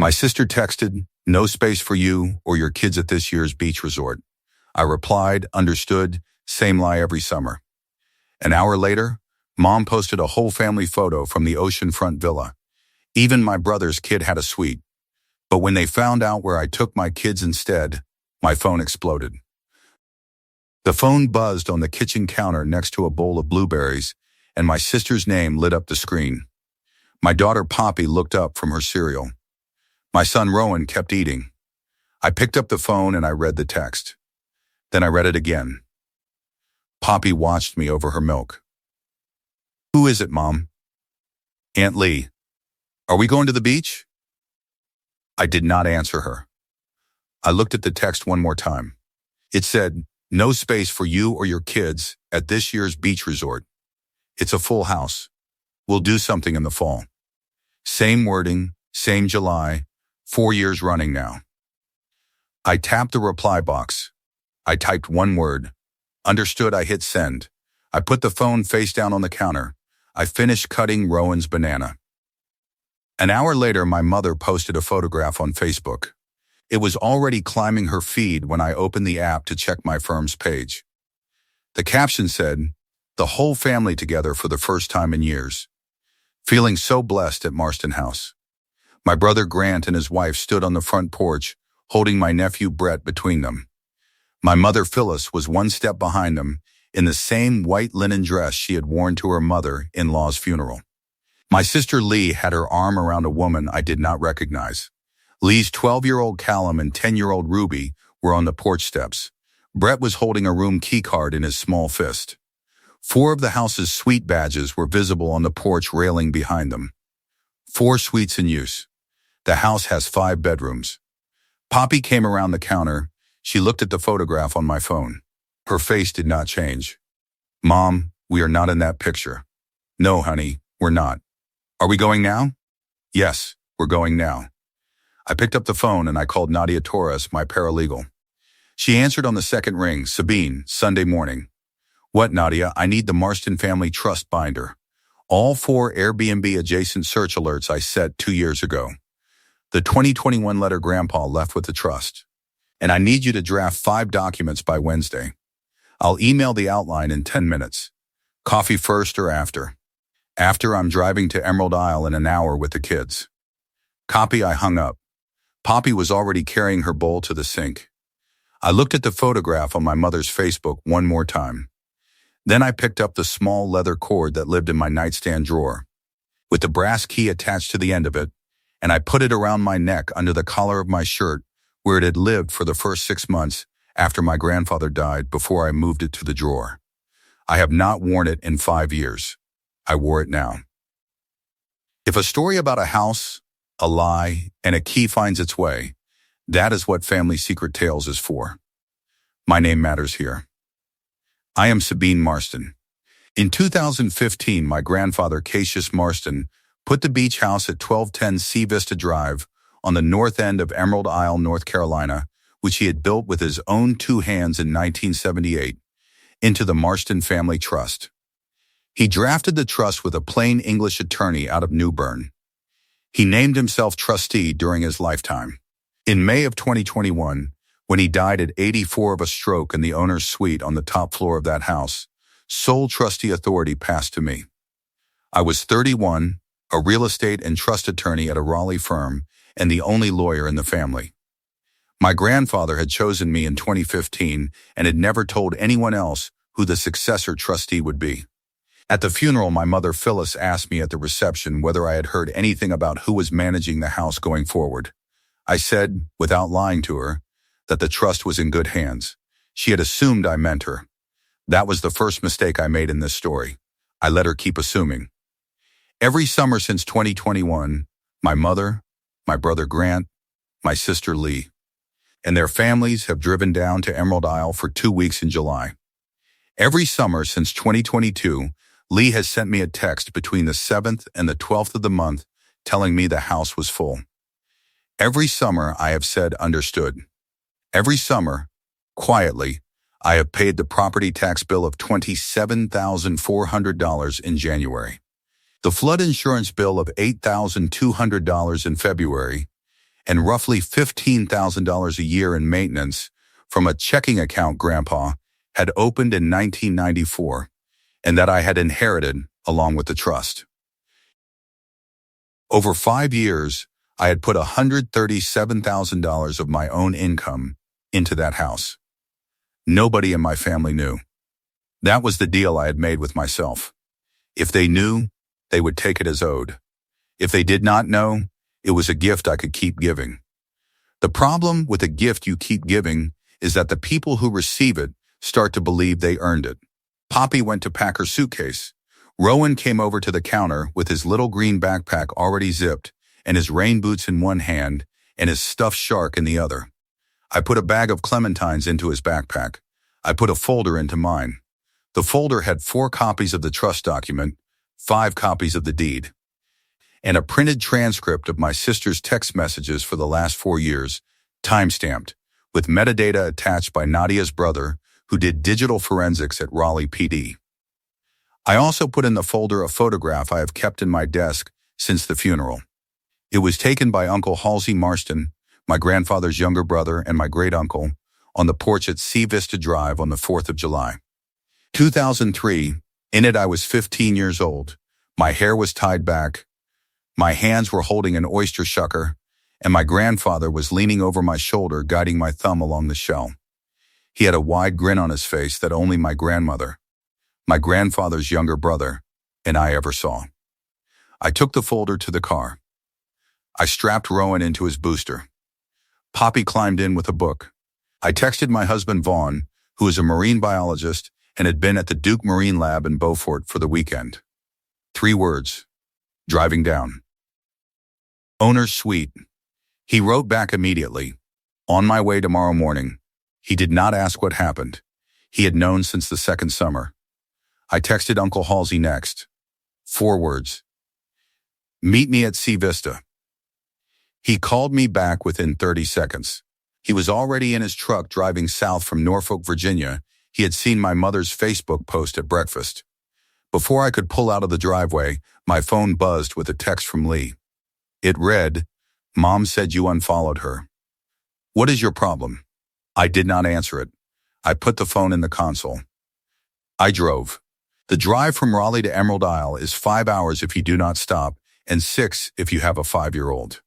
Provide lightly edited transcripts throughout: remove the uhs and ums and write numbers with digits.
My sister texted, "No space for you or your kids at this year's beach resort." I replied, "Understood, same lie every summer." An hour later, Mom posted a whole family photo from the oceanfront villa. Even my brother's kid had a suite. But when they found out where I took my kids instead, my phone exploded. The phone buzzed on the kitchen counter next to a bowl of blueberries, and my sister's name lit up the screen. My daughter Poppy looked up from her cereal. My son Rowan kept eating. I picked up the phone and I read the text. Then I read it again. Poppy watched me over her milk. "Who is it, Mom?" "Aunt Lee. Are we going to the beach?" I did not answer her. I looked at the text one more time. It said, "No space for you or your kids at this year's beach resort. It's a full house. We'll do something in the fall." Same wording, same July, 4 years running now. I tapped the reply box. I typed one word. Understood. I hit send. I put the phone face down on the counter. I finished cutting Rowan's banana. An hour later, my mother posted a photograph on Facebook. It was already climbing her feed when I opened the app to check my firm's page. The caption said, "The whole family together for the first time in years. Feeling so blessed at Marston House." My brother Grant and his wife stood on the front porch, holding my nephew Brett between them. My mother Phyllis was one step behind them, in the same white linen dress she had worn to her mother-in-law's funeral. My sister Lee had her arm around a woman I did not recognize. Lee's 12-year-old Callum and 10-year-old Ruby were on the porch steps. Brett was holding a room key card in his small fist. 4 of the house's suite badges were visible on the porch railing behind them. 4 suites in use. The house has 5 bedrooms. Poppy came around the counter. She looked at the photograph on my phone. Her face did not change. "Mom, we are not in that picture." "No, honey, we're not." "Are we going now?" "Yes, we're going now." I picked up the phone and I called Nadia Torres, my paralegal. She answered on the second ring. "Sabine, Sunday morning." "What, Nadia?" "I need the Marston Family Trust binder. All 4 Airbnb-adjacent search alerts I set 2 years ago. The 2021 letter Grandpa left with the trust. And I need you to draft 5 documents by Wednesday. I'll email the outline in 10 minutes. Coffee first or after?" "After. I'm driving to Emerald Isle in an hour with the kids." Copy. I hung up. Poppy was already carrying her bowl to the sink. I looked at the photograph on my mother's Facebook one more time. Then I picked up the small leather cord that lived in my nightstand drawer, with the brass key attached to the end of it, and I put it around my neck under the collar of my shirt where it had lived for the first 6 months after my grandfather died before I moved it to the drawer. I have not worn it in 5 years. I wore it now. If a story about a house, a lie, and a key finds its way, that is what Family Secret Tales is for. My name matters here. I am Sabine Marston. In 2015, my grandfather, Cassius Marston, put the beach house at 1210 Sea Vista Drive on the north end of Emerald Isle, North Carolina, which he had built with his own 2 hands in 1978, into the Marston Family Trust. He drafted the trust with a plain English attorney out of New Bern. He named himself trustee during his lifetime. In May of 2021, when he died at 84 of a stroke in the owner's suite on the top floor of that house, sole trustee authority passed to me. I was 31, a real estate and trust attorney at a Raleigh firm, and the only lawyer in the family. My grandfather had chosen me in 2015 and had never told anyone else who the successor trustee would be. At the funeral, my mother Phyllis asked me at the reception whether I had heard anything about who was managing the house going forward. I said, without lying to her, that the trust was in good hands. She had assumed I meant her. That was the first mistake I made in this story. I let her keep assuming. Every summer since 2021, my mother, my brother Grant, my sister Lee, and their families have driven down to Emerald Isle for 2 weeks in July. Every summer since 2022, Lee has sent me a text between the 7th and the 12th of the month telling me the house was full. Every summer I have said understood. Every summer, quietly, I have paid the property tax bill of $27,400 in January, the flood insurance bill of $8,200 in February, and roughly $15,000 a year in maintenance from a checking account Grandpa had opened in 1994 and that I had inherited along with the trust. Over 5 years, I had put $137,000 of my own income into that house. Nobody in my family knew. That was the deal I had made with myself. If they knew, they would take it as owed. If they did not know, it was a gift I could keep giving. The problem with a gift you keep giving is that the people who receive it start to believe they earned it. Poppy went to pack her suitcase. Rowan came over to the counter with his little green backpack already zipped and his rain boots in one hand and his stuffed shark in the other. I put a bag of clementines into his backpack. I put a folder into mine. The folder had 4 copies of the trust document, 5 copies of the deed, and a printed transcript of my sister's text messages for the last 4 years, time-stamped, with metadata attached by Nadia's brother, who did digital forensics at Raleigh PD. I also put in the folder a photograph I have kept in my desk since the funeral. It was taken by Uncle Halsey Marston, my grandfather's younger brother and my great-uncle, on the porch at Sea Vista Drive on the 4th of July. 2003, in it I was 15 years old. My hair was tied back. My hands were holding an oyster shucker, and my grandfather was leaning over my shoulder guiding my thumb along the shell. He had a wide grin on his face that only my grandmother, my grandfather's younger brother, and I ever saw. I took the folder to the car. I strapped Rowan into his booster. Poppy climbed in with a book. I texted my husband Vaughn, who is a marine biologist and had been at the Duke Marine Lab in Beaufort for the weekend. 3 words. Driving down. Owner's suite. He wrote back immediately. On my way tomorrow morning. He did not ask what happened. He had known since the second summer. I texted Uncle Halsey next. 4 words. Meet me at Sea Vista. He called me back within 30 seconds. He was already in his truck driving south from Norfolk, Virginia. He had seen my mother's Facebook post at breakfast. Before I could pull out of the driveway, my phone buzzed with a text from Lee. It read, "Mom said you unfollowed her. What is your problem?" I did not answer it. I put the phone in the console. I drove. The drive from Raleigh to Emerald Isle is 5 hours if you do not stop, and 6 if you have a 5-year-old.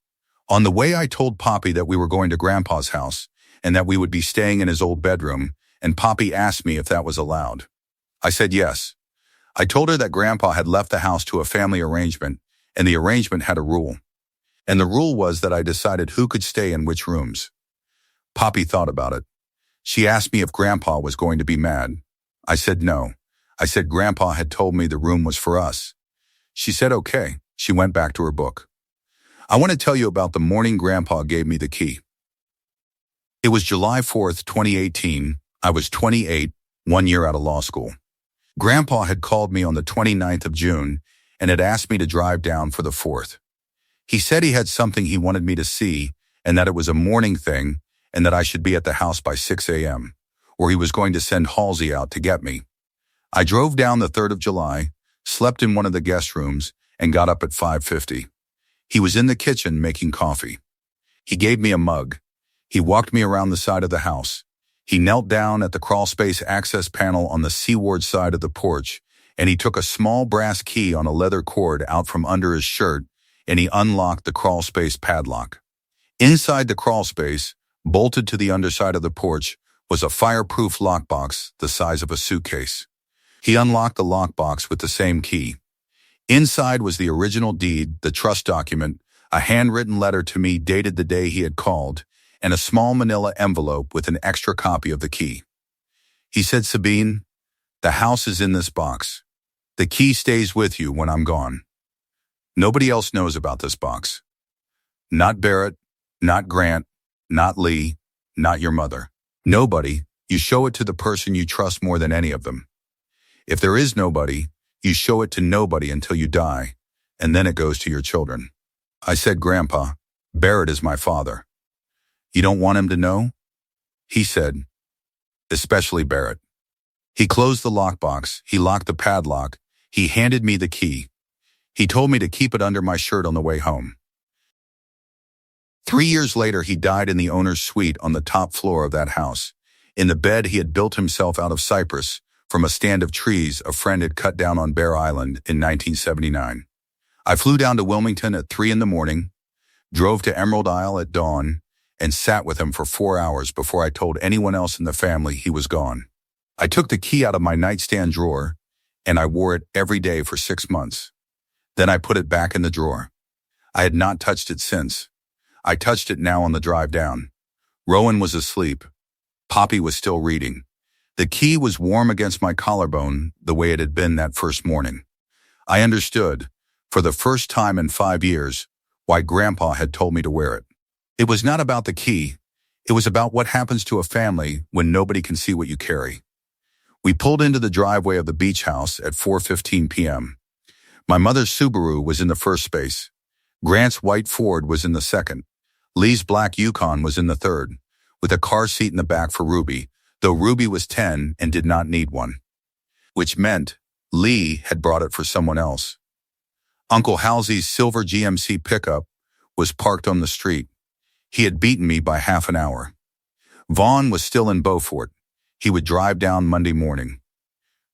On the way, I told Poppy that we were going to Grandpa's house and that we would be staying in his old bedroom, and Poppy asked me if that was allowed. I said yes. I told her that Grandpa had left the house to a family arrangement, and the arrangement had a rule. And the rule was that I decided who could stay in which rooms. Poppy thought about it. She asked me if Grandpa was going to be mad. I said no. I said Grandpa had told me the room was for us. She said okay. She went back to her book. I want to tell you about the morning Grandpa gave me the key. It was July 4th, 2018. I was 28, 1 year out of law school. Grandpa had called me on the 29th of June and had asked me to drive down for the 4th. He said he had something he wanted me to see and that it was a morning thing and that I should be at the house by 6 a.m., or he was going to send Halsey out to get me. I drove down the 3rd of July, slept in one of the guest rooms, and got up at 5:50. He was in the kitchen making coffee. He gave me a mug. He walked me around the side of the house. He knelt down at the crawlspace access panel on the seaward side of the porch, and he took a small brass key on a leather cord out from under his shirt, and he unlocked the crawlspace padlock. Inside the crawlspace, bolted to the underside of the porch, was a fireproof lockbox the size of a suitcase. He unlocked the lockbox with the same key. Inside was the original deed, the trust document, a handwritten letter to me dated the day he had called, and a small manila envelope with an extra copy of the key. He said, "Sabine, the house is in this box. The key stays with you when I'm gone. Nobody else knows about this box. Not Barrett, not Grant, not Lee, not your mother. Nobody. You show it to the person you trust more than any of them. If there is nobody, you show it to nobody until you die, and then it goes to your children." I said, "Grandpa, Barrett is my father. You don't want him to know?" He said, "Especially Barrett." He closed the lockbox. He locked the padlock. He handed me the key. He told me to keep it under my shirt on the way home. 3 years later, he died in the owner's suite on the top floor of that house. In the bed he had built himself out of cypress from a stand of trees a friend had cut down on Bear Island in 1979. I flew down to Wilmington at 3 in the morning, drove to Emerald Isle at dawn, and sat with him for 4 hours before I told anyone else in the family he was gone. I took the key out of my nightstand drawer, and I wore it every day for 6 months. Then I put it back in the drawer. I had not touched it since. I touched it now on the drive down. Rowan was asleep. Poppy was still reading. The key was warm against my collarbone the way it had been that first morning. I understood, for the first time in 5 years, why Grandpa had told me to wear it. It was not about the key. It was about what happens to a family when nobody can see what you carry. We pulled into the driveway of the beach house at 4:15 p.m. My mother's Subaru was in the first space. Grant's white Ford was in the second. Lee's black Yukon was in the third, with a car seat in the back for Ruby, though Ruby was 10 and did not need one. Which meant Lee had brought it for someone else. Uncle Halsey's silver GMC pickup was parked on the street. He had beaten me by half an hour. Vaughn was still in Beaufort. He would drive down Monday morning.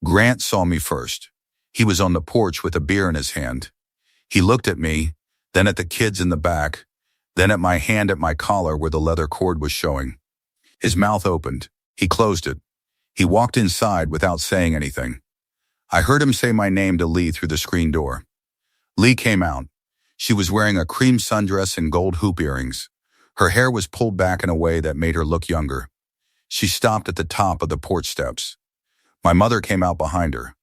Grant saw me first. He was on the porch with a beer in his hand. He looked at me, then at the kids in the back, then at my hand at my collar where the leather cord was showing. His mouth opened. He closed it. He walked inside without saying anything. I heard him say my name to Lee through the screen door. Lee came out. She was wearing a cream sundress and gold hoop earrings. Her hair was pulled back in a way that made her look younger. She stopped at the top of the porch steps. My mother came out behind her.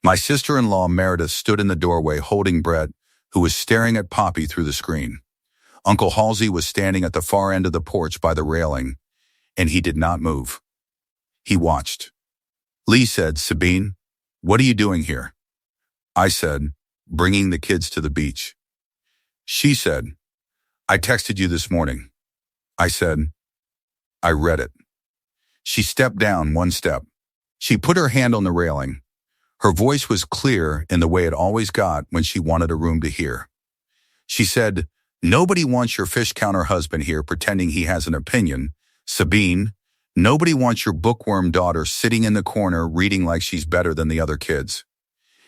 My sister-in-law Meredith stood in the doorway holding Brett, who was staring at Poppy through the screen. Uncle Halsey was standing at the far end of the porch by the railing, and he did not move. He watched. Lee said, "Sabine, what are you doing here?" I said, "Bringing the kids to the beach." She said, "I texted you this morning." I said, "I read it." She stepped down one step. She put her hand on the railing. Her voice was clear in the way it always got when she wanted a room to hear. She said, "Nobody wants your fish counter husband here pretending he has an opinion. Sabine, nobody wants your bookworm daughter sitting in the corner reading like she's better than the other kids.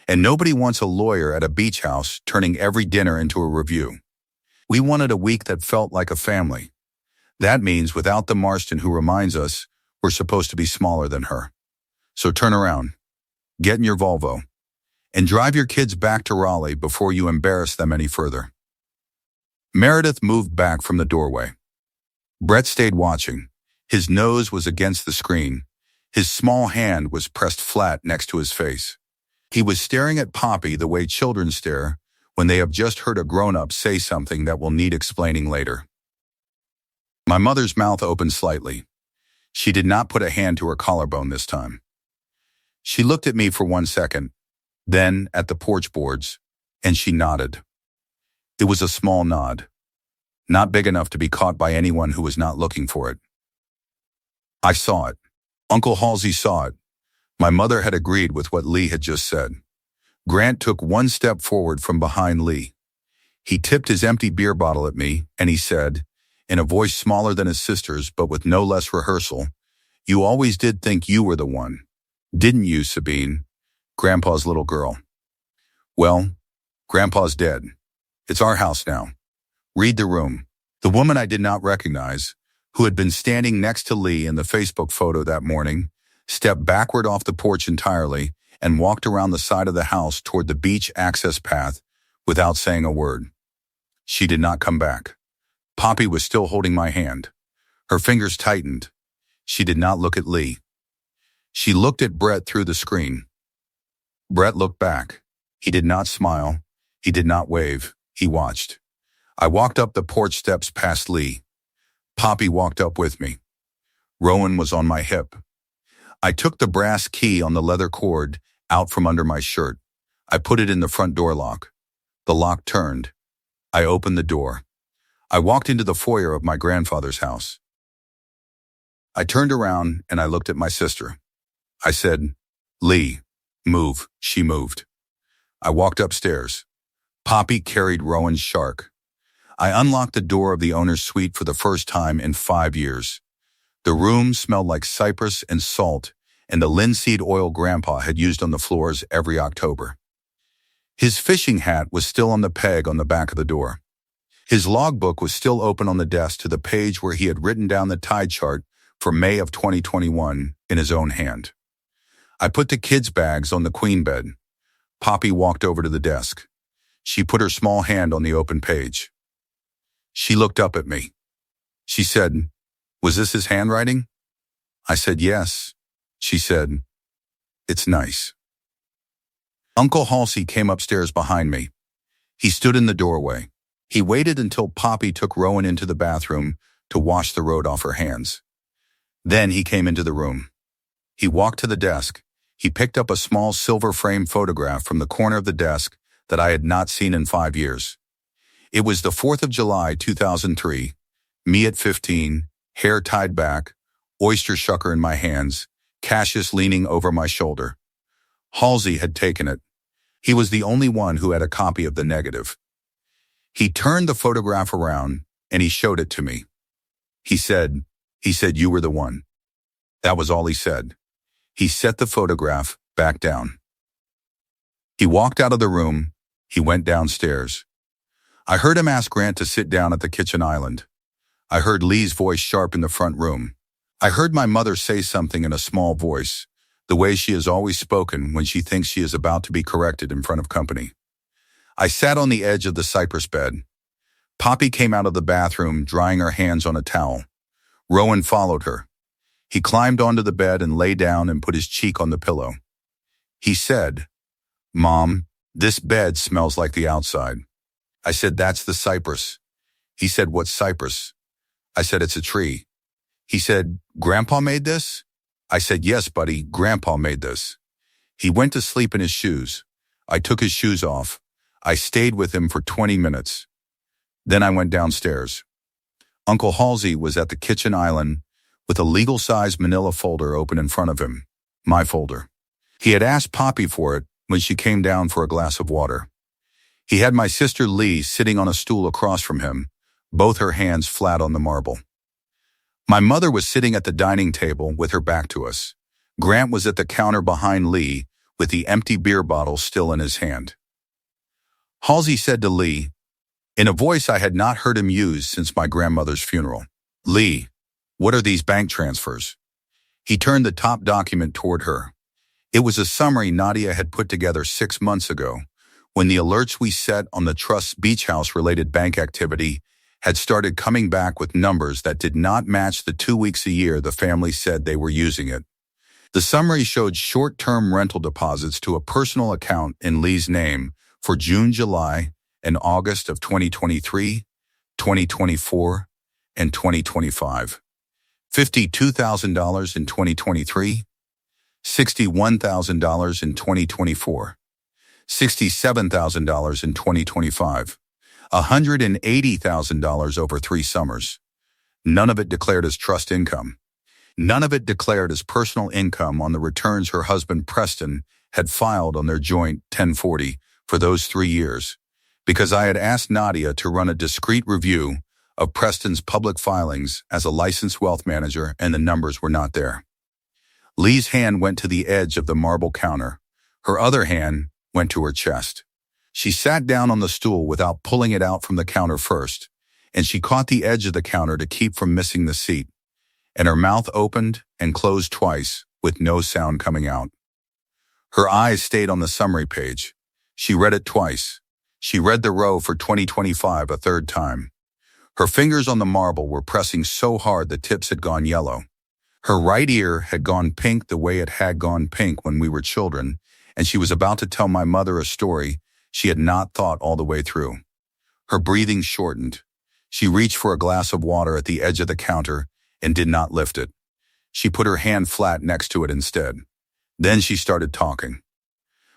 And nobody wants a lawyer at a beach house turning every dinner into a review. We wanted a week that felt like a family. That means without the Marston who reminds us we're supposed to be smaller than her. So turn around, get in your Volvo, and drive your kids back to Raleigh before you embarrass them any further." Meredith moved back from the doorway. Brett stayed watching. His nose was against the screen. His small hand was pressed flat next to his face. He was staring at Poppy the way children stare when they have just heard a grown-up say something that will need explaining later. My mother's mouth opened slightly. She did not put a hand to her collarbone this time. She looked at me for 1 second, then at the porch boards, and she nodded. It was a small nod, not big enough to be caught by anyone who was not looking for it. I saw it. Uncle Halsey saw it. My mother had agreed with what Lee had just said. Grant took 1 step forward from behind Lee. He tipped his empty beer bottle at me, and he said, in a voice smaller than his sister's but with no less rehearsal, "You always did think you were the one, didn't you, Sabine, Grandpa's little girl? Well, Grandpa's dead. It's our house now. Read the room." The woman I did not recognize, who had been standing next to Lee in the Facebook photo that morning, stepped backward off the porch entirely and walked around the side of the house toward the beach access path without saying a word. She did not come back. Poppy was still holding my hand. Her fingers tightened. She did not look at Lee. She looked at Brett through the screen. Brett looked back. He did not smile. He did not wave. He watched. I walked up the porch steps past Lee. Poppy walked up with me. Rowan was on my hip. I took the brass key on the leather cord out from under my shirt. I put it in the front door lock. The lock turned. I opened the door. I walked into the foyer of my grandfather's house. I turned around and I looked at my sister. I said, "Lee, move." She moved. I walked upstairs. Poppy carried Rowan's shark. I unlocked the door of the owner's suite for the first time in 5 years. The room smelled like cypress and salt and the linseed oil Grandpa had used on the floors every October. His fishing hat was still on the peg on the back of the door. His logbook was still open on the desk to the page where he had written down the tide chart for May of 2021 in his own hand. I put the kids' bags on the queen bed. Poppy walked over to the desk. She put her small hand on the open page. She looked up at me. She said, "Was this his handwriting?" I said, "Yes." She said, "It's nice." Uncle Halsey came upstairs behind me. He stood in the doorway. He waited until Poppy took Rowan into the bathroom to wash the road off her hands. Then he came into the room. He walked to the desk. He picked up a small silver frame photograph from the corner of the desk that I had not seen in 5 years. It was the 4th of July, 2003, me at 15, hair tied back, oyster shucker in my hands, Cassius leaning over my shoulder. Halsey had taken it. He was the only one who had a copy of the negative. He turned the photograph around and he showed it to me. He said, "You were the one." That was all he said. He set the photograph back down. He walked out of the room. He went downstairs. I heard him ask Grant to sit down at the kitchen island. I heard Lee's voice sharp in the front room. I heard my mother say something in a small voice, the way she has always spoken when she thinks she is about to be corrected in front of company. I sat on the edge of the cypress bed. Poppy came out of the bathroom, drying her hands on a towel. Rowan followed her. He climbed onto the bed and lay down and put his cheek on the pillow. He said, "Mom, this bed smells like the outside." I said, "That's the cypress." He said, "What's cypress?" I said, "It's a tree." He said, "Grandpa made this?" I said, "Yes, buddy, Grandpa made this." He went to sleep in his shoes. I took his shoes off. I stayed with him for 20 minutes. Then I went downstairs. Uncle Halsey was at the kitchen island with a legal-sized manila folder open in front of him, my folder. He had asked Poppy for it when she came down for a glass of water. He had my sister Lee sitting on a stool across from him, both her hands flat on the marble. My mother was sitting at the dining table with her back to us. Grant was at the counter behind Lee with the empty beer bottle still in his hand. Halsey said to Lee, in a voice I had not heard him use since my grandmother's funeral, "Lee, what are these bank transfers?" He turned the top document toward her. It was a summary Nadia had put together 6 months ago, when the alerts we set on the Trust's beach house-related bank activity had started coming back with numbers that did not match the 2 weeks a year the family said they were using it. The summary showed short-term rental deposits to a personal account in Lee's name for June, July, and August of 2023, 2024, and 2025. $52,000 in 2023, $61,000 in 2024, $67,000 in 2025, $180,000 over 3 summers. None of it declared as trust income. None of it declared as personal income on the returns her husband Preston had filed on their joint 1040 for those 3 years, because I had asked Nadia to run a discrete review of Preston's public filings as a licensed wealth manager, and the numbers were not there. Lee's hand went to the edge of the marble counter. Her other hand went to her chest. She sat down on the stool without pulling it out from the counter first, and she caught the edge of the counter to keep from missing the seat, and her mouth opened and closed twice with no sound coming out. Her eyes stayed on the summary page. She read it twice. She read the row for 2025 a third time. Her fingers on the marble were pressing so hard the tips had gone yellow. Her right ear had gone pink the way it had gone pink when we were children, and she was about to tell my mother a story she had not thought all the way through. Her breathing shortened. She reached for a glass of water at the edge of the counter and did not lift it. She put her hand flat next to it instead. Then she started talking.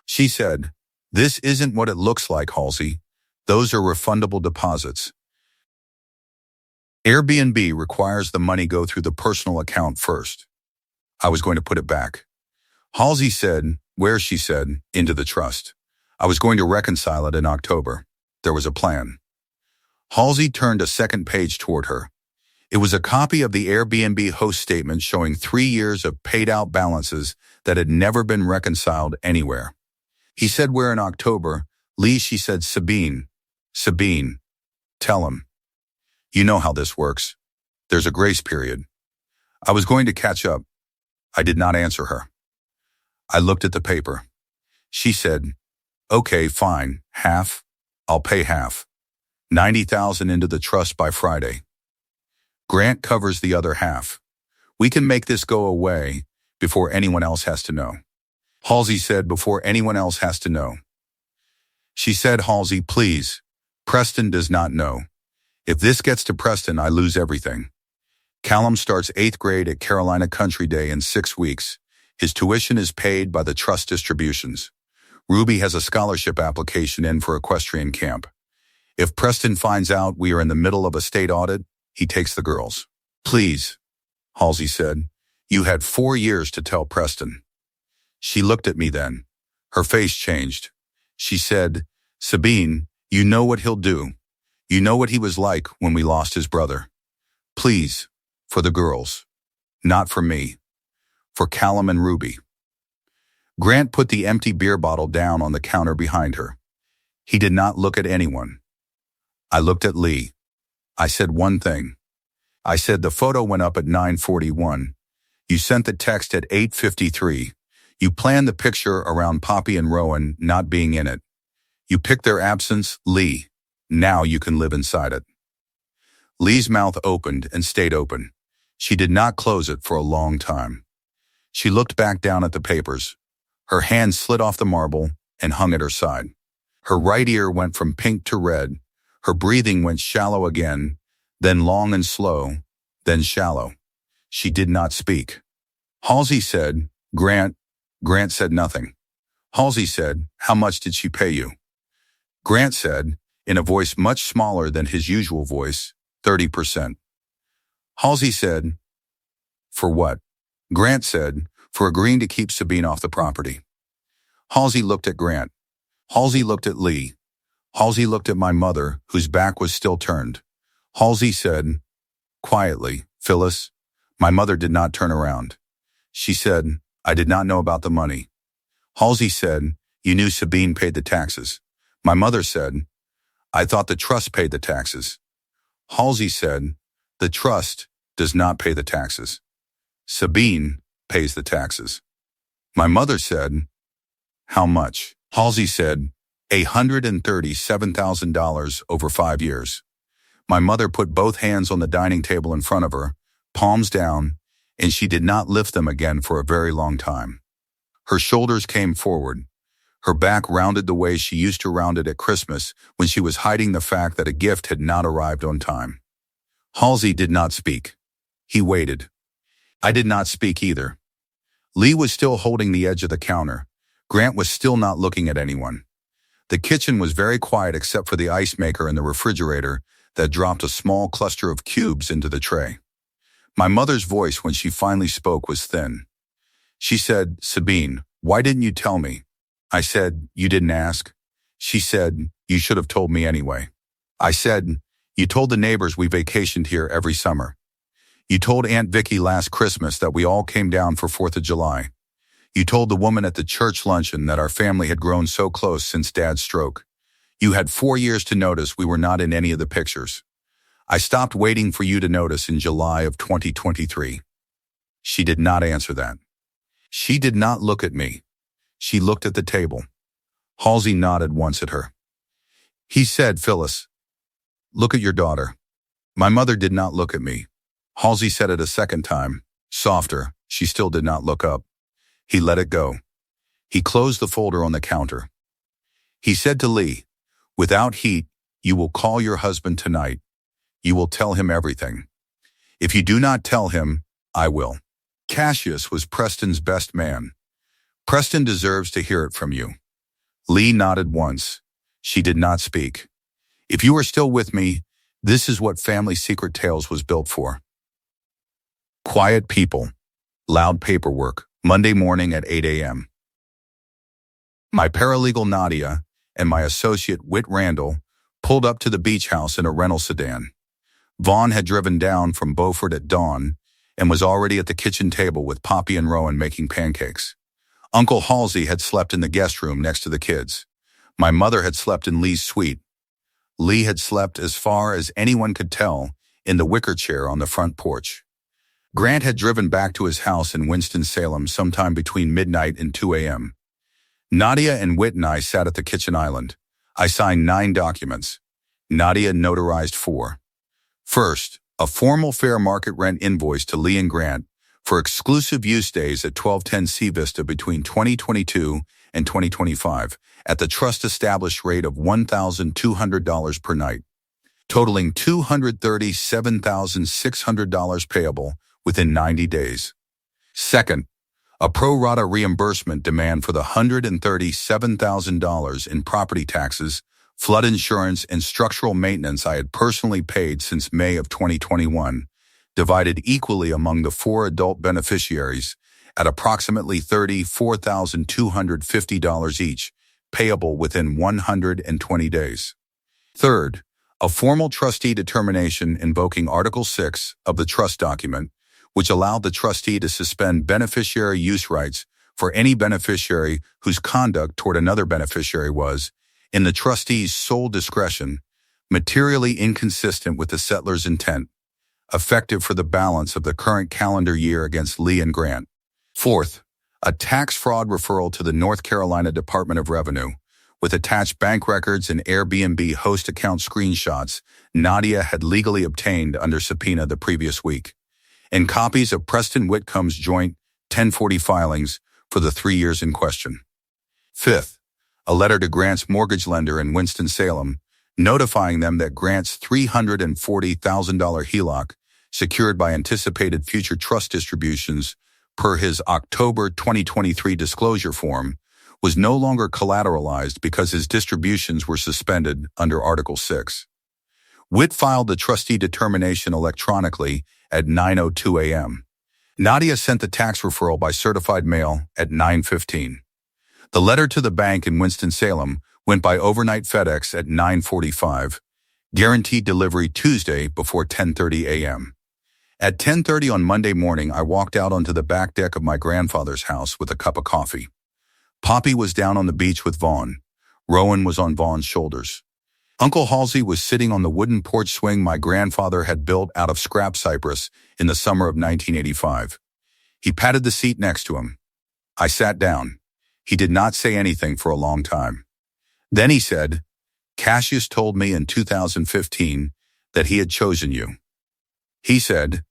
She said, "This isn't what it looks like, Halsey. Those are refundable deposits. Airbnb requires the money go through the personal account first." I was going to put it back. Halsey said, "Where?" she said, "Into the trust. I was going to reconcile it in October. There was a plan." Halsey turned a second page toward her. It was a copy of the Airbnb host statement showing 3 years of paid-out balances that had never been reconciled anywhere. He said we're in October. Lee, she said, Sabine, tell him. You know how this works. There's a grace period. I was going to catch up. I did not answer her. I looked at the paper. She said, okay, fine, half. I'll pay half. $90,000 into the trust by Friday. Grant covers the other half. We can make this go away before anyone else has to know. Halsey said, before anyone else has to know. She said, Halsey, please. Preston does not know. If this gets to Preston, I lose everything. Callum starts 8th grade at Carolina Country Day in 6 weeks. His tuition is paid by the trust distributions. Ruby has a scholarship application in for equestrian camp. If Preston finds out we are in the middle of a state audit, he takes the girls. Please, Halsey said. You had 4 years to tell Preston. She looked at me then. Her face changed. She said, Sabine, you know what he'll do. You know what he was like when we lost his brother. Please, for the girls. Not for me. For Callum and Ruby. Grant put the empty beer bottle down on the counter behind her. He did not look at anyone. I looked at Lee. I said one thing. I said the photo went up at 9:41. You sent the text at 8:53. You planned the picture around Poppy and Rowan not being in it. You picked their absence, Lee. Now you can live inside it. Lee's mouth opened and stayed open. She did not close it for a long time. She looked back down at the papers. Her hand slid off the marble and hung at her side. Her right ear went from pink to red. Her breathing went shallow again, then long and slow, then shallow. She did not speak. Halsey said, Grant. Grant said nothing. Halsey said, how much did she pay you? Grant said, in a voice much smaller than his usual voice, 30%. Halsey said, for what? Grant said, for agreeing to keep Sabine off the property. Halsey looked at Grant. Halsey looked at Lee. Halsey looked at my mother, whose back was still turned. Halsey said, quietly, Phyllis. My mother did not turn around. She said, I did not know about the money. Halsey said, you knew Sabine paid the taxes. My mother said, I thought the trust paid the taxes. Halsey said, the trust does not pay the taxes. Sabine pays the taxes. My mother said, how much? Halsey said, $137,000 over 5 years. My mother put both hands on the dining table in front of her, palms down, and she did not lift them again for a very long time. Her shoulders came forward. Her back rounded the way she used to round it at Christmas when she was hiding the fact that a gift had not arrived on time. Halsey did not speak. He waited. I did not speak either. Lee was still holding the edge of the counter. Grant was still not looking at anyone. The kitchen was very quiet except for the ice maker and the refrigerator that dropped a small cluster of cubes into the tray. My mother's voice when she finally spoke was thin. She said, Sabine, why didn't you tell me? I said, you didn't ask. She said, you should have told me anyway. I said, you told the neighbors we vacationed here every summer. You told Aunt Vicky last Christmas that we all came down for 4th of July. You told the woman at the church luncheon that our family had grown so close since Dad's stroke. You had 4 years to notice we were not in any of the pictures. I stopped waiting for you to notice in July of 2023. She did not answer that. She did not look at me. She looked at the table. Halsey nodded once at her. He said, Phyllis, look at your daughter. My mother did not look at me. Halsey said it a second time, softer. She still did not look up. He let it go. He closed the folder on the counter. He said to Lee, without heat, you will call your husband tonight. You will tell him everything. If you do not tell him, I will. Cassius was Preston's best man. Preston deserves to hear it from you. Lee nodded once. She did not speak. If you are still with me, this is what Family Secret Tales was built for. Quiet people. Loud paperwork. Monday morning at 8 a.m. My paralegal Nadia and my associate Whit Randall pulled up to the beach house in a rental sedan. Vaughn had driven down from Beaufort at dawn and was already at the kitchen table with Poppy and Rowan making pancakes. Uncle Halsey had slept in the guest room next to the kids. My mother had slept in Lee's suite. Lee had slept, as far as anyone could tell, in the wicker chair on the front porch. Grant had driven back to his house in Winston-Salem sometime between midnight and 2 a.m. Nadia and Whit and I sat at the kitchen island. I signed 9 documents. Nadia notarized 4. First, a formal fair market rent invoice to Lee and Grant for exclusive use days at 1210 Sea Vista between 2022 and 2025 at the trust established rate of $1,200 per night, totaling $237,600 payable within 90 days. Second, a pro rata reimbursement demand for the $137,000 in property taxes, flood insurance, and structural maintenance I had personally paid since May of 2021, divided equally among the 4 adult beneficiaries at approximately $34,250 each, payable within 120 days. Third, a formal trustee determination invoking Article 6 of the trust document, which allowed the trustee to suspend beneficiary use rights for any beneficiary whose conduct toward another beneficiary was, in the trustee's sole discretion, materially inconsistent with the settler's intent, effective for the balance of the current calendar year against Lee and Grant. Fourth, a tax fraud referral to the North Carolina Department of Revenue, with attached bank records and Airbnb host account screenshots Nadia had legally obtained under subpoena the previous week, and copies of Preston Whitcomb's joint 1040 filings for the 3 years in question. Fifth, a letter to Grant's mortgage lender in Winston-Salem, notifying them that Grant's $340,000 HELOC, secured by anticipated future trust distributions per his October 2023 disclosure form, was no longer collateralized because his distributions were suspended under Article 6. Whit filed the trustee determination electronically at 9:02 a.m. Nadia sent the tax referral by certified mail at 9:15. The letter to the bank in Winston-Salem went by overnight FedEx at 9:45, guaranteed delivery Tuesday before 10:30 a.m. At 10:30 on Monday morning, I walked out onto the back deck of my grandfather's house with a cup of coffee. Poppy was down on the beach with Vaughn. Rowan was on Vaughn's shoulders. Uncle Halsey was sitting on the wooden porch swing my grandfather had built out of scrap cypress in the summer of 1985. He patted the seat next to him. I sat down. He did not say anything for a long time. Then he said, "Cassius told me in 2015 that he had chosen you. He said,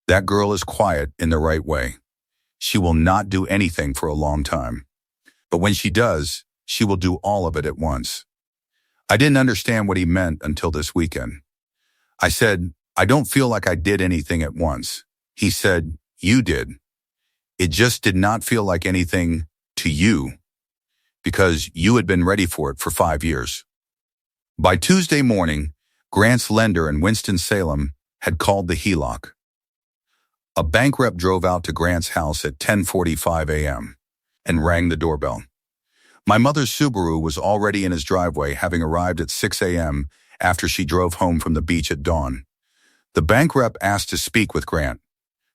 that girl is quiet in the right way. She will not do anything for a long time. But when she does, she will do all of it at once." I didn't understand what he meant until this weekend. I said, "I don't feel like I did anything at once." He said, "You did. It just did not feel like anything to you because you had been ready for it for 5 years." By Tuesday morning, Grant's lender in Winston-Salem had called the HELOC. A bank rep drove out to Grant's house at 10:45 a.m. and rang the doorbell. My mother's Subaru was already in his driveway, having arrived at 6 a.m. after she drove home from the beach at dawn. The bank rep asked to speak with Grant.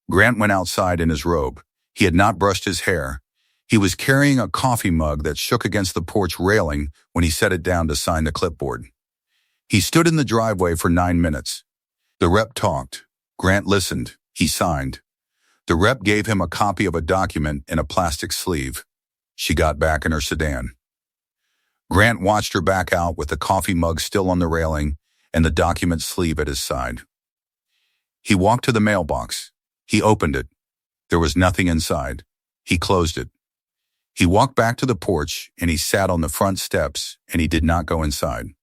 Grant went outside in his robe. He had not brushed his hair. He was carrying a coffee mug that shook against the porch railing when he set it down to sign the clipboard. He stood in the driveway for 9 minutes. The rep talked. Grant listened. He signed. The rep gave him a copy of a document in a plastic sleeve. She got back in her sedan. Grant watched her back out with the coffee mug still on the railing and the document sleeve at his side. He walked to the mailbox. He opened it. There was nothing inside. He closed it. He walked back to the porch and he sat on the front steps and he did not go inside.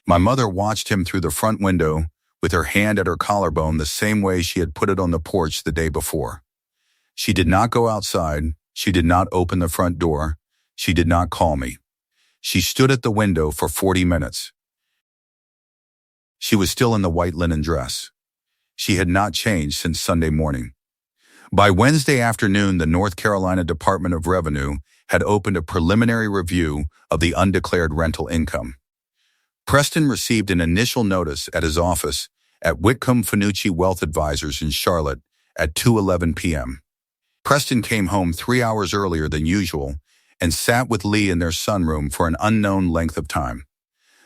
My mother watched him through the front window with her hand at her collarbone the same way she had put it on the porch the day before. She did not go outside. She did not open the front door. She did not call me. She stood at the window for 40 minutes. She was still in the white linen dress. She had not changed since Sunday morning. By Wednesday afternoon, the North Carolina Department of Revenue had opened a preliminary review of the undeclared rental income. Preston received an initial notice at his office at Whitcomb Finucci Wealth Advisors in Charlotte at 2:11 p.m. Preston came home 3 hours earlier than usual and sat with Lee in their sunroom for an unknown length of time.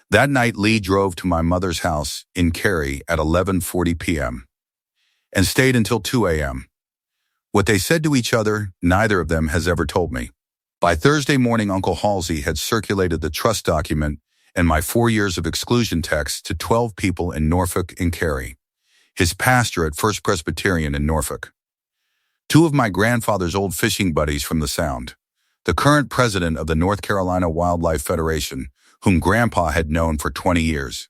That night, Lee drove to my mother's house in Cary at 11:40 p.m. and stayed until 2 a.m. What they said to each other, neither of them has ever told me. By Thursday morning, Uncle Halsey had circulated the trust document and my 4 years of exclusion text to 12 people in Norfolk and Cary, his pastor at First Presbyterian in Norfolk. 2 of my grandfather's old fishing buddies from the Sound, the current president of the North Carolina Wildlife Federation, whom Grandpa had known for 20 years,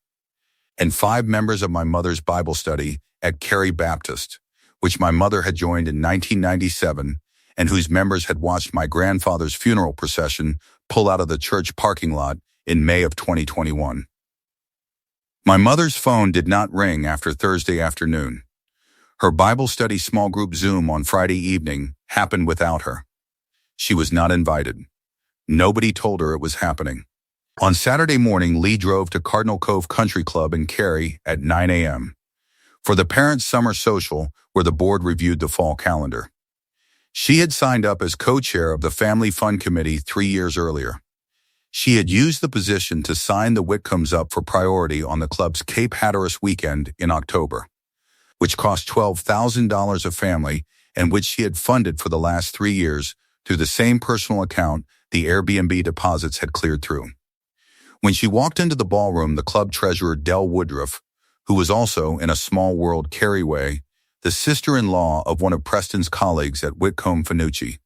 and 5 members of my mother's Bible study at Cary Baptist, which my mother had joined in 1997 and whose members had watched my grandfather's funeral procession pull out of the church parking lot in May of 2021. My mother's phone did not ring after Thursday afternoon. Her Bible study small group Zoom on Friday evening happened without her. She was not invited. Nobody told her it was happening. On Saturday morning, Lee drove to Cardinal Cove Country Club in Cary at 9 a.m. for the parents' summer social where the board reviewed the fall calendar. She had signed up as co-chair of the Family Fund Committee 3 years earlier. She had used the position to sign the Whitcombs up for priority on the club's Cape Hatteras weekend in October, which cost $12,000 a family and which she had funded for the last 3 years through the same personal account the Airbnb deposits had cleared through. When she walked into the ballroom, the club treasurer Del Woodruff, who was also in a small world Caryway, the sister-in-law of one of Preston's colleagues at Whitcomb Finucci,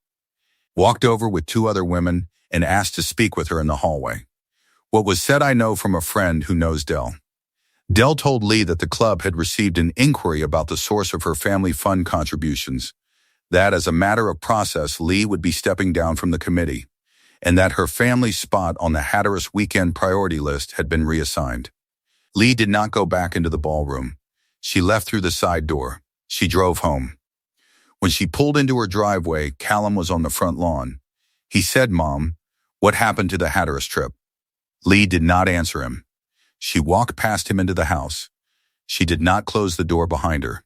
walked over with 2 other women and asked to speak with her in the hallway. What was said I know from a friend who knows Del. Del told Lee that the club had received an inquiry about the source of her family fund contributions, that as a matter of process, Lee would be stepping down from the committee, and that her family's spot on the Hatteras weekend priority list had been reassigned. Lee did not go back into the ballroom. She left through the side door. She drove home. When she pulled into her driveway, Callum was on the front lawn. He said, "Mom, what happened to the Hatteras trip?" Lee did not answer him. She walked past him into the house. She did not close the door behind her.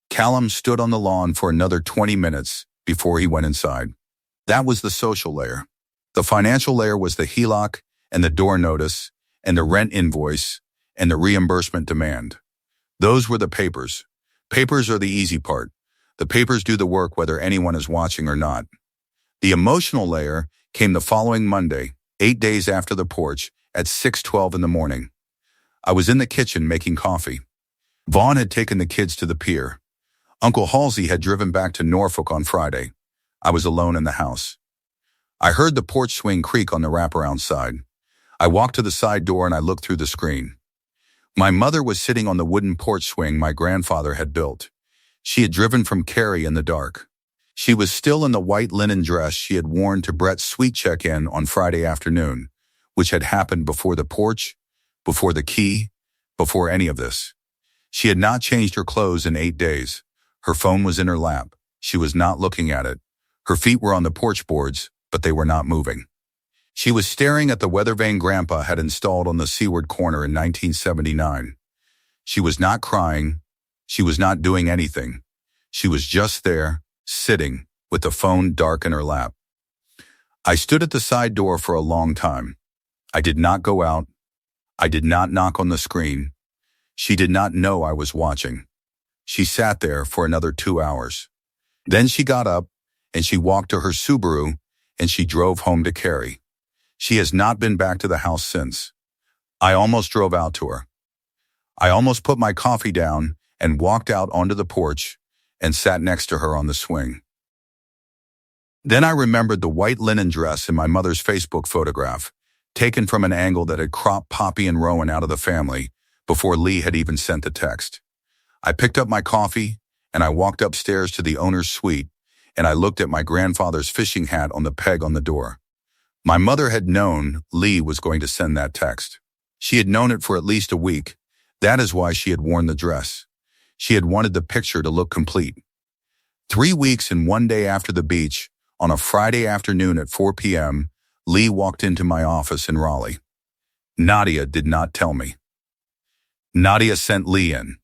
Callum stood on the lawn for another 20 minutes before he went inside. That was the social layer. The financial layer was the HELOC and the door notice and the rent invoice and the reimbursement demand. Those were the papers. Papers are the easy part. The papers do the work whether anyone is watching or not. The emotional layer came the following Monday, 8 days after the porch, at 6:12 in the morning. I was in the kitchen making coffee. Vaughn had taken the kids to the pier. Uncle Halsey had driven back to Norfolk on Friday. I was alone in the house. I heard the porch swing creak on the wraparound side. I walked to the side door and I looked through the screen. My mother was sitting on the wooden porch swing my grandfather had built. She had driven from Cary in the dark. She was still in the white linen dress she had worn to Brett's sweet check-in on Friday afternoon, which had happened before the porch, before the key, before any of this. She had not changed her clothes in 8 days. Her phone was in her lap. She was not looking at it. Her feet were on the porch boards, but they were not moving. She was staring at the weather vane Grandpa had installed on the seaward corner in 1979. She was not crying. She was not doing anything. She was just there, sitting, with the phone dark in her lap. I stood at the side door for a long time. I did not go out. I did not knock on the screen. She did not know I was watching. She sat there for another 2 hours. Then she got up, and she walked to her Subaru, and she drove home to Cary. She has not been back to the house since. I almost drove out to her. I almost put my coffee down and walked out onto the porch and sat next to her on the swing. Then I remembered the white linen dress in my mother's Facebook photograph, taken from an angle that had cropped Poppy and Rowan out of the family before Lee had even sent the text. I picked up my coffee, and I walked upstairs to the owner's suite, and I looked at my grandfather's fishing hat on the peg on the door. My mother had known Lee was going to send that text. She had known it for at least a week. That is why she had worn the dress. She had wanted the picture to look complete. 3 weeks and 1 day after the beach, on a Friday afternoon at 4 p.m., Lee walked into my office in Raleigh. Nadia did not tell me. Nadia sent Lee in.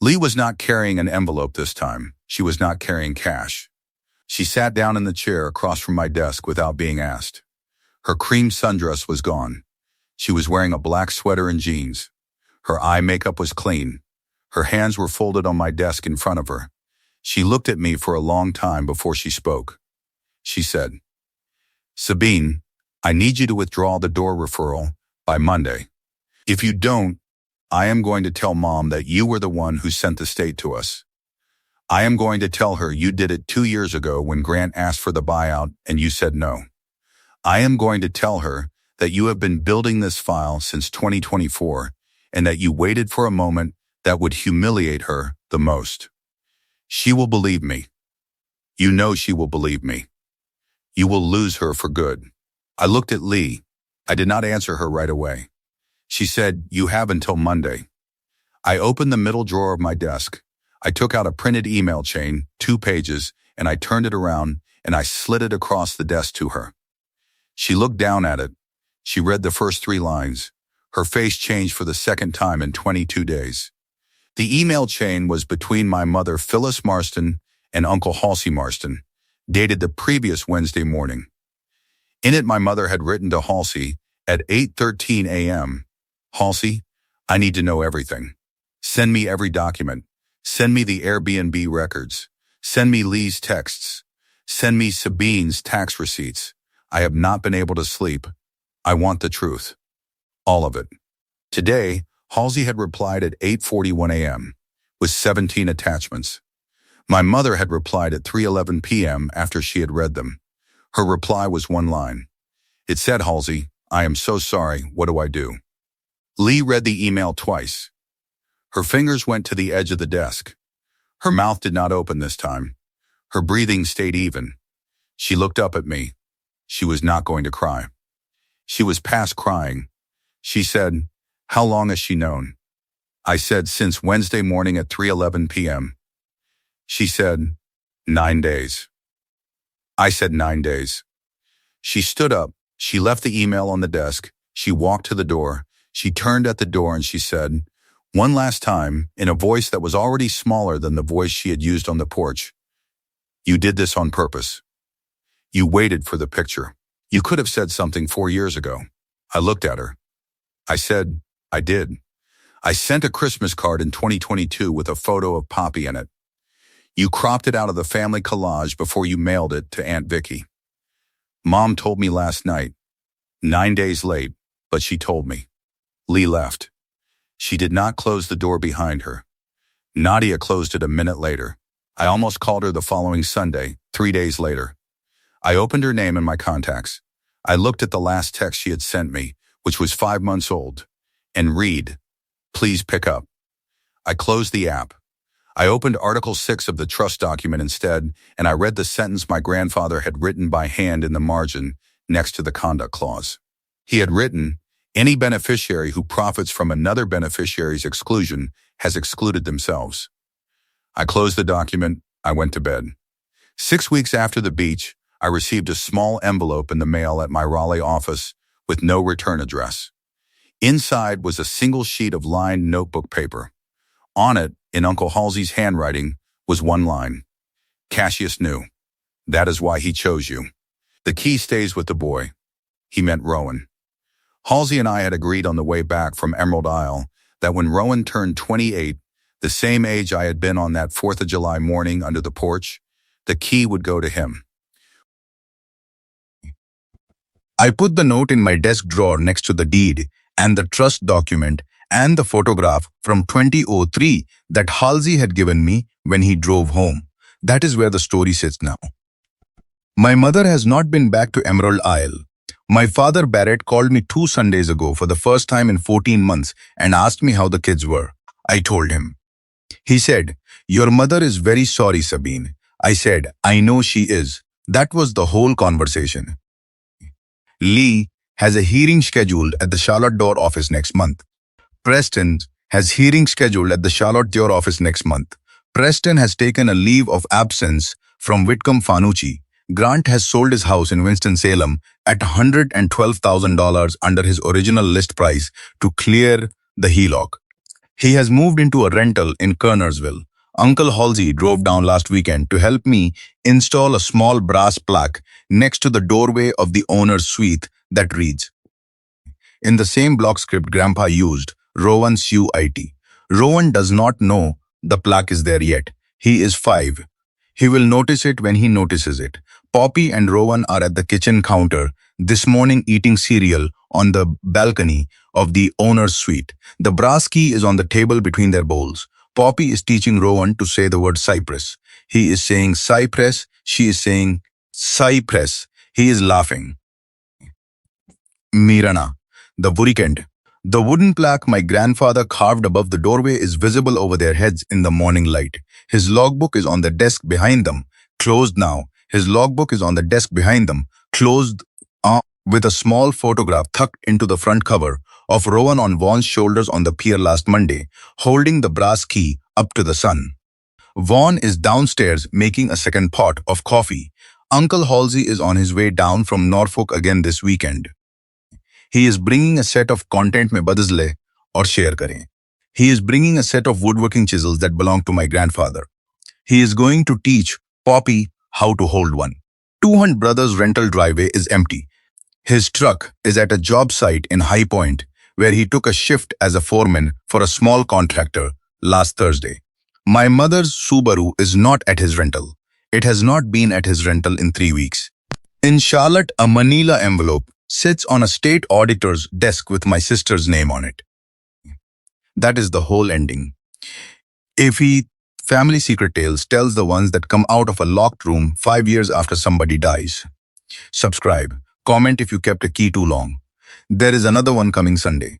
Lee was not carrying an envelope this time. She was not carrying cash. She sat down in the chair across from my desk without being asked. Her cream sundress was gone. She was wearing a black sweater and jeans. Her eye makeup was clean. Her hands were folded on my desk in front of her. She looked at me for a long time before she spoke. She said, "Sabine, I need you to withdraw the door referral by Monday. If you don't, I am going to tell Mom that you were the one who sent the state to us. I am going to tell her you did it 2 years ago when Grant asked for the buyout and you said no. I am going to tell her that you have been building this file since 2024 and that you waited for a moment that would humiliate her the most. She will believe me. You know she will believe me. You will lose her for good." I looked at Lee. I did not answer her right away. She said, "You have until Monday." I opened the middle drawer of my desk. I took out a printed email chain, 2 pages, and I turned it around and I slid it across the desk to her. She looked down at it. She read the first 3 lines. Her face changed for the second time in 22 days. The email chain was between my mother Phyllis Marston and Uncle Halsey Marston, dated the previous Wednesday morning. In it, my mother had written to Halsey at 8:13 a.m., "Halsey, I need to know everything. Send me every document. Send me the Airbnb records. Send me Lee's texts. Send me Sabine's tax receipts. I have not been able to sleep. I want the truth. All of it." Today, Halsey had replied at 8:41 a.m. with 17 attachments. My mother had replied at 3:11 p.m. after she had read them. Her reply was 1 line. It said, "Halsey, I am so sorry. What do I do?" Lee read the email twice. Her fingers went to the edge of the desk. Her mouth did not open this time. Her breathing stayed even. She looked up at me. She was not going to cry. She was past crying. She said, "How long has she known?" I said, "Since Wednesday morning at 3:11 p.m. She said, 9 days. I said 9 days. She stood up. She left the email on the desk. She walked to the door. She turned at the door and she said, one last time, in a voice that was already smaller than the voice she had used on the porch, "You did this on purpose. You waited for the picture. You could have said something 4 years ago." I looked at her. I said, "I did. I sent a Christmas card in 2022 with a photo of Poppy in it. You cropped it out of the family collage before you mailed it to Aunt Vicky. Mom told me last night, 9 days late, but she told me." Lee left. She did not close the door behind her. Nadia closed it a minute later. I almost called her the following Sunday, 3 days later. I opened her name in my contacts. I looked at the last text she had sent me, which was 5 months old, and read, "Please pick up." I closed the app. I opened Article 6 of the trust document instead, and I read the sentence my grandfather had written by hand in the margin next to the conduct clause. He had written, "Any beneficiary who profits from another beneficiary's exclusion has excluded themselves." I closed the document. I went to bed. 6 weeks after the beach, I received a small envelope in the mail at my Raleigh office with no return address. Inside was a single sheet of lined notebook paper. On it, in Uncle Halsey's handwriting, was 1 line. "Cassius knew. That is why he chose you. The key stays with the boy." He meant Rowan. Halsey and I had agreed on the way back from Emerald Isle that when Rowan turned 28, the same age I had been on that 4th of July morning under the porch, the key would go to him. I put the note in my desk drawer next to the deed and the trust document and the photograph from 2003 that Halsey had given me when he drove home. That is where the story sits now. My mother has not been back to Emerald Isle. My father Barrett called me 2 Sundays ago for the first time in 14 months and asked me how the kids were. I told him. He said, "Your mother is very sorry, Sabine." I said, "I know she is." That was the whole conversation. Lee has a hearing scheduled at the Charlotte Door office next month. Preston has hearing scheduled at the Charlotte Door office next month. Preston has taken a leave of absence from Whitcomb Fanucci. Grant has sold his house in Winston-Salem at $112,000 under his original list price to clear the HELOC. He has moved into a rental in Kernersville. Uncle Halsey drove down last weekend to help me install a small brass plaque next to the doorway of the owner's suite that reads, in the same block script Grandpa used, Rowan SUIT. Rowan does not know the plaque is there yet. He is 5. He will notice it when he notices it. Poppy and Rowan are at the kitchen counter this morning eating cereal on the balcony of the owner's suite. The brass key is on the table between their bowls. Poppy is teaching Rowan to say the word cypress. He is saying cypress. She is saying cypress. He is laughing. Mirana. The weekend. The wooden plaque my grandfather carved above the doorway is visible over their heads in the morning light. His logbook is on the desk behind them, closed now. His logbook is on the desk behind them, closed with a small photograph tucked into the front cover of Rowan on Vaughn's shoulders on the pier last Monday, holding the brass key up to the sun. Vaughn is downstairs making a second pot of coffee. Uncle Halsey is on his way down from Norfolk again this weekend. He is bringing a set of content में बदल ले और share करें. He is bringing a set of woodworking chisels that belong to my grandfather. He is going to teach Poppy how to hold one. 200 Brothers' rental driveway is empty. His truck is at a job site in High Point, where he took a shift as a foreman for a small contractor last Thursday. My mother's Subaru is not at his rental. It has not been at his rental in 3 weeks. In Charlotte, a manila envelope sits on a state auditor's desk with my sister's name on it. That is the whole ending. If he Family Secret Tales tells the ones that come out of a locked room 5 years after somebody dies. Subscribe. Comment if you kept a key too long. There is another one coming Sunday.